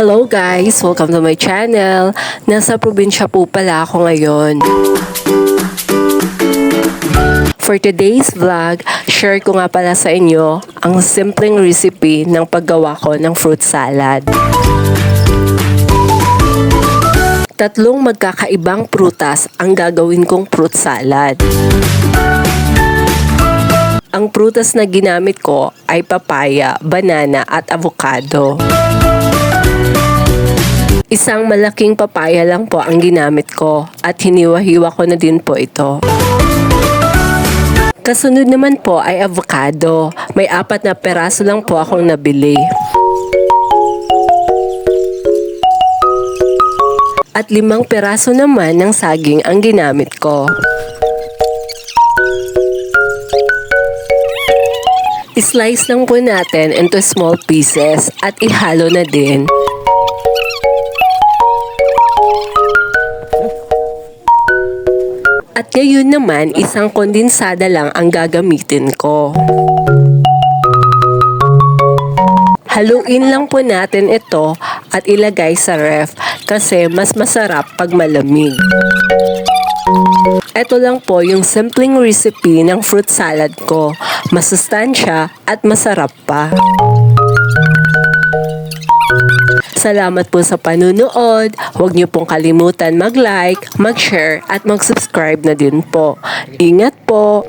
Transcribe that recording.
Hello guys! Welcome to my channel. Nasa probinsya po pala ako ngayon. For today's vlog, share ko nga pala sa inyo ang simpleng recipe ng paggawa ko ng fruit salad. Tatlong magkakaibang prutas ang gagawin kong fruit salad. Ang prutas na ginamit ko ay papaya, banana at avocado. Isang malaking papaya lang po ang ginamit ko at hiniwa-hiwa ko na din po ito. Kasunod naman po ay avocado. May 4 na peraso lang po akong nabili. At 5 peraso naman ng saging ang ginamit ko. I-slice lang po natin into small pieces at ihalo na din. At ngayon naman, isang kondensada lang ang gagamitin ko. Haluin lang po natin ito at ilagay sa ref kasi mas masarap pag malamig. Ito lang po yung simpleng recipe ng fruit salad ko. Masustansya at masarap pa. Salamat po sa panunood. Huwag niyo pong kalimutan mag-like, mag-share at mag-subscribe na din po. Ingat po!